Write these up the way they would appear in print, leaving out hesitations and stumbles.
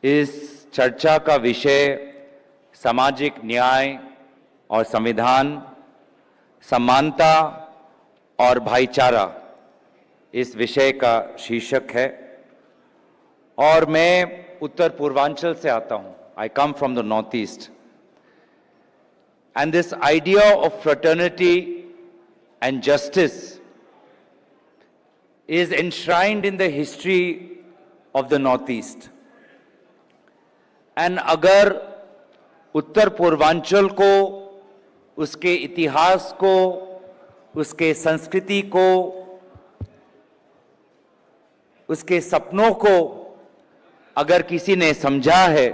इस चर्चा का विषय सामाजिक न्याय और संविधान, समानता और भाईचारा इस विषय का शीर्षक है। और मैं उत्तर पूर्वांचल से आता हूं। I come from the North East, and this idea of fraternity and justice is enshrined in the history of the Northeast. And अगर उत्तर पूर्वांचल को, उसके इतिहास को, उसके संस्कृति को, उसके सपनों को अगर किसी ने समझा है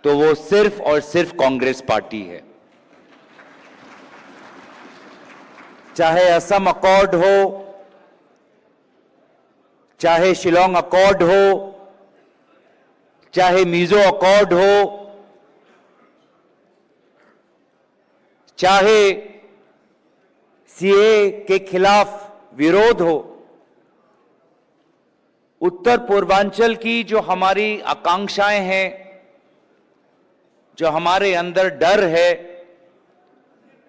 तो वो सिर्फ और सिर्फ कांग्रेस पार्टी है। चाहे असम अकॉर्ड हो, चाहे शिलोंग अकॉर्ड हो, चाहे मिजो अकॉर्ड हो, चाहे सीए के खिलाफ विरोध हो, उत्तर पूर्वांचल की जो हमारी आकांक्षाएं हैं, जो हमारे अंदर डर है,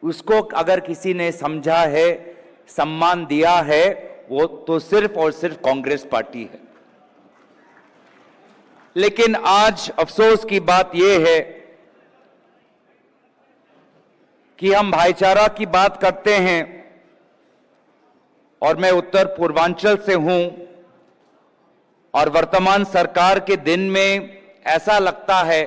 उसको अगर किसी ने समझा है, सम्मान दिया है, वो तो सिर्फ और सिर्फ कांग्रेस पार्टी है। लेकिन आज अफसोस की बात यह है कि हम भाईचारा की बात करते हैं, और मैं उत्तर पूर्वांचल से हूं, और वर्तमान सरकार के दिन में ऐसा लगता है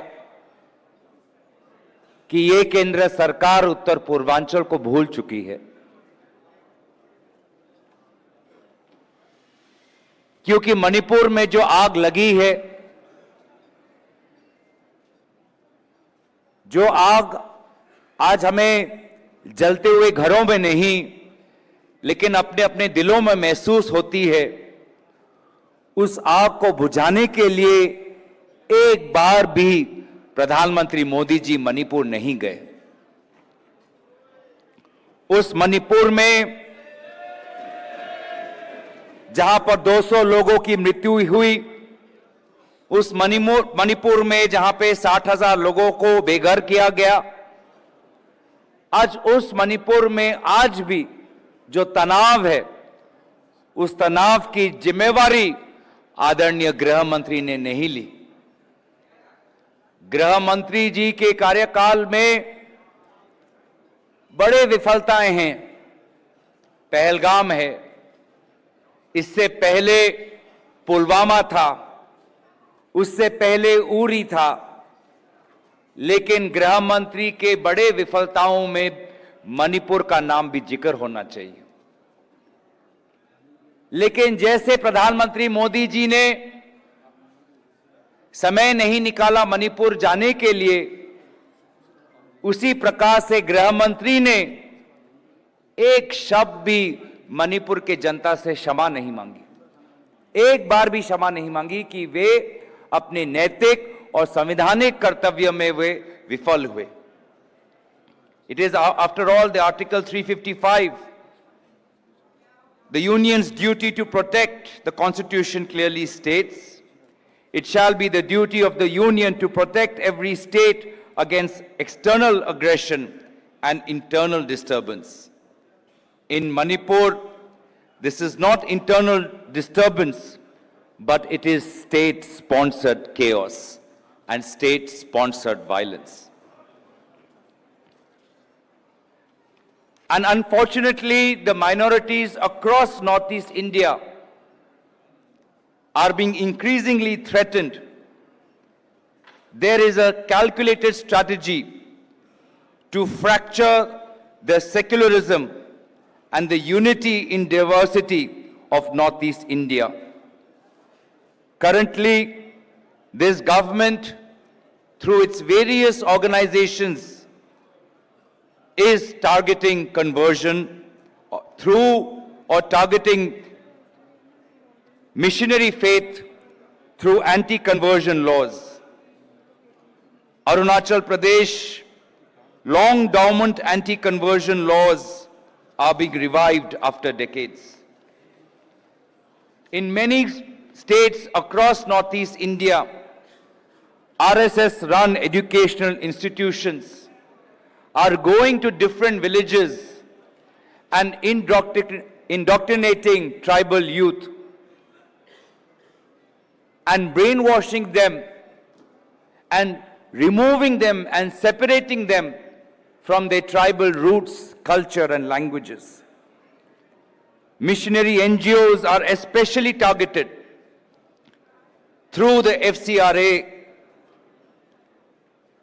कि ये केंद्र सरकार उत्तर पूर्वांचल को भूल चुकी है। क्योंकि मणिपुर में जो आग लगी है, जो आग आज हमें जलते हुए घरों में नहीं, लेकिन अपने अपने दिलों में महसूस होती है, उस आग को बुझाने के लिए एक बार भी प्रधानमंत्री मोदी जी मणिपुर नहीं गए। उस मणिपुर में जहां पर 200 लोगों की मृत्यु हुई, उस मणिपुर में जहां पे 60,000 लोगों को बेघर किया गया, आज उस मणिपुर में आज भी जो तनाव है, उस तनाव की जिम्मेवारी आदरणीय गृह मंत्री ने नहीं ली। गृह मंत्री जी के कार्यकाल में बड़े विफलताएं हैं। पहलगाम है, इससे पहले पुलवामा था, उससे पहले उरी था, लेकिन गृह मंत्री के बड़े विफलताओं में मणिपुर का नाम भी जिक्र होना चाहिए। लेकिन जैसे प्रधानमंत्री मोदी जी ने समय नहीं निकाला मणिपुर जाने के लिए, उसी प्रकार से गृह मंत्री ने एक शब्द भी मणिपुर के जनता से क्षमा नहीं मांगी, एक बार भी क्षमा नहीं मांगी कि वे अपने नैतिक और संवैधानिक कर्तव्य में वे विफल हुए। It is after all the article 355, the union's duty to protect, the constitution clearly states, it shall be the duty of the union to protect every state against external aggression and internal disturbance. In Manipur, this is not internal disturbance, but it is state-sponsored chaos and state-sponsored violence. And unfortunately, the minorities across Northeast India are being increasingly threatened. There is a calculated strategy to fracture the secularism and the unity in diversity of Northeast India. Currently, this government, through its various organizations, is targeting conversion through or targeting missionary faith through anti-conversion laws. Arunachal Pradesh, long dormant anti-conversion laws are being revived after decades. In many states across Northeast India, RSS-run educational institutions are going to different villages and indoctrinating tribal youth and brainwashing them and removing them and separating them from their tribal roots, culture and languages. Missionary NGOs are especially targeted through the FCRA.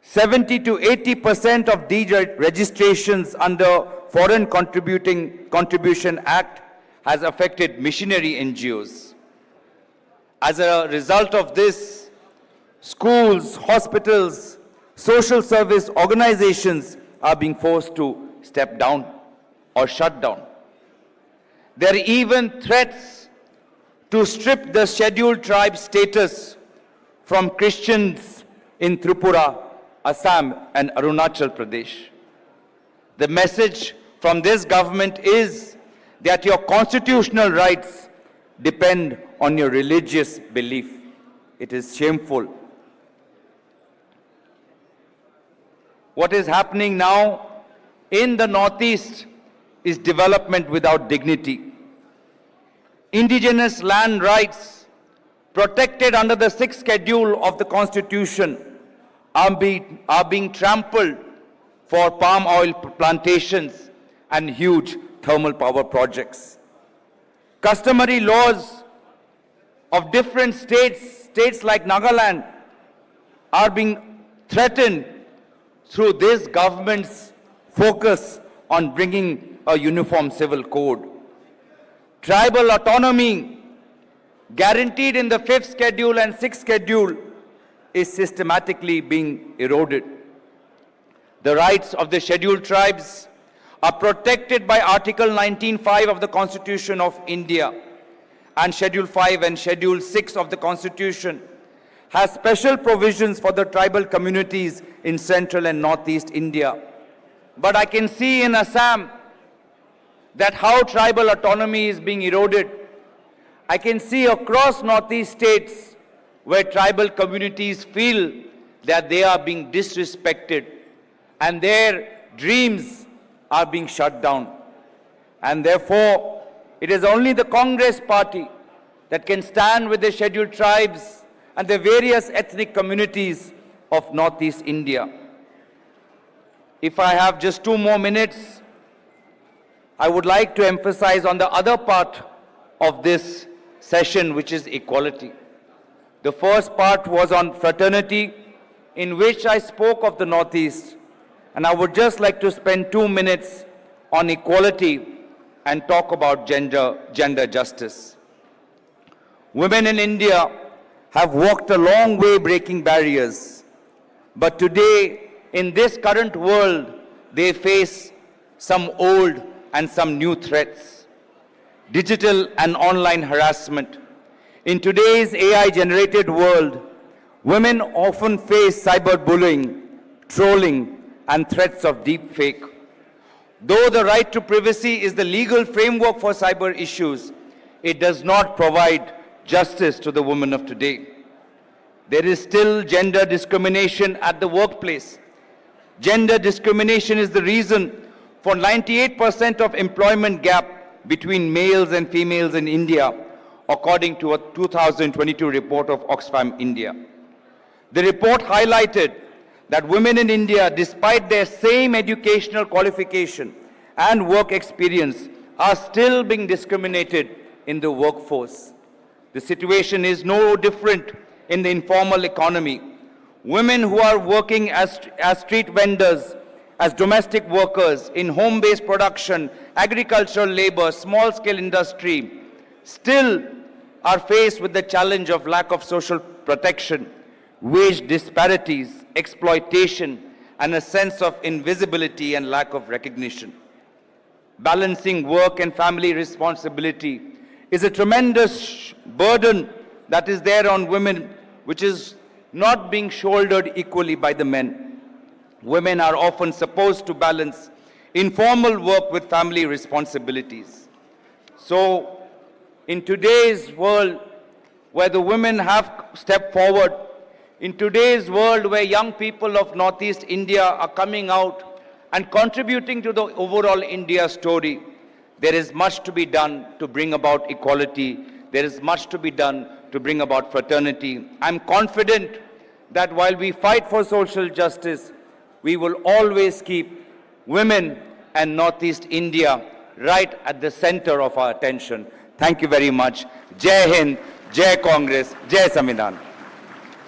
70 to 80% of deregistrations under Foreign Contribution Act has affected missionary NGOs. As a result of this, schools, hospitals, social service organizations are being forced to step down or shut down. There are even threats to strip the scheduled tribe status from Christians in Tripura, Assam and Arunachal Pradesh. The message from this government is that your constitutional rights depend on your religious belief. It is shameful. What is happening now in the Northeast is development without dignity. Indigenous land rights protected under the 6th schedule of the Constitution are being trampled for palm oil plantations and huge thermal power projects. Customary laws of different states like Nagaland, are being threatened through this government's focus on bringing a uniform civil code. Tribal autonomy guaranteed in the 5th schedule and 6th schedule is systematically being eroded. The rights of the scheduled tribes are protected by Article 19(5) of the Constitution of India, and Schedule 5 and Schedule 6 of the Constitution has special provisions for the tribal communities in central and northeast India. But I can see in Assam that how tribal autonomy is being eroded. I can see across northeast states where tribal communities feel that they are being disrespected and their dreams are being shut down. And therefore, it is only the Congress party that can stand with the scheduled tribes and the various ethnic communities of Northeast India. If I have just 2 more minutes, I would like to emphasize on the other part of this session, which is equality. The first part was on fraternity, in which I spoke of the Northeast, and I would just like to spend 2 minutes on equality and talk about gender justice. Women in India have walked a long way breaking barriers, but today, in this current world, they face some old and some new threats. Digital and online harassment. In today's AI-generated world, women often face cyberbullying, trolling, and threats of deepfake. Though the right to privacy is the legal framework for cyber issues, it does not provide justice to the women of today. There is still gender discrimination at the workplace. Gender discrimination is the reason for 98% of employment gap between males and females in India, according to a 2022 report of Oxfam India. The report highlighted that women in India, despite their same educational qualification and work experience, are still being discriminated in the workforce. The situation is no different in the informal economy. Women who are working as street vendors, as domestic workers, in home-based production, agricultural labor, small-scale industry, still are faced with the challenge of lack of social protection, wage disparities, exploitation, and a sense of invisibility and lack of recognition. Balancing work and family responsibility is a tremendous burden that is there on women, which is not being shouldered equally by the men. Women are often supposed to balance informal work with family responsibilities. So, in today's world, where the women have stepped forward, In today's world where young people of Northeast India are coming out and contributing to the overall India story, there is much to be done to bring about equality. There is much to be done to bring about fraternity. I'm confident that while we fight for social justice, we will always keep women and Northeast India right at the center of our attention. Thank you very much. Jai Hind, Jai Congress, Jai Samvidhan.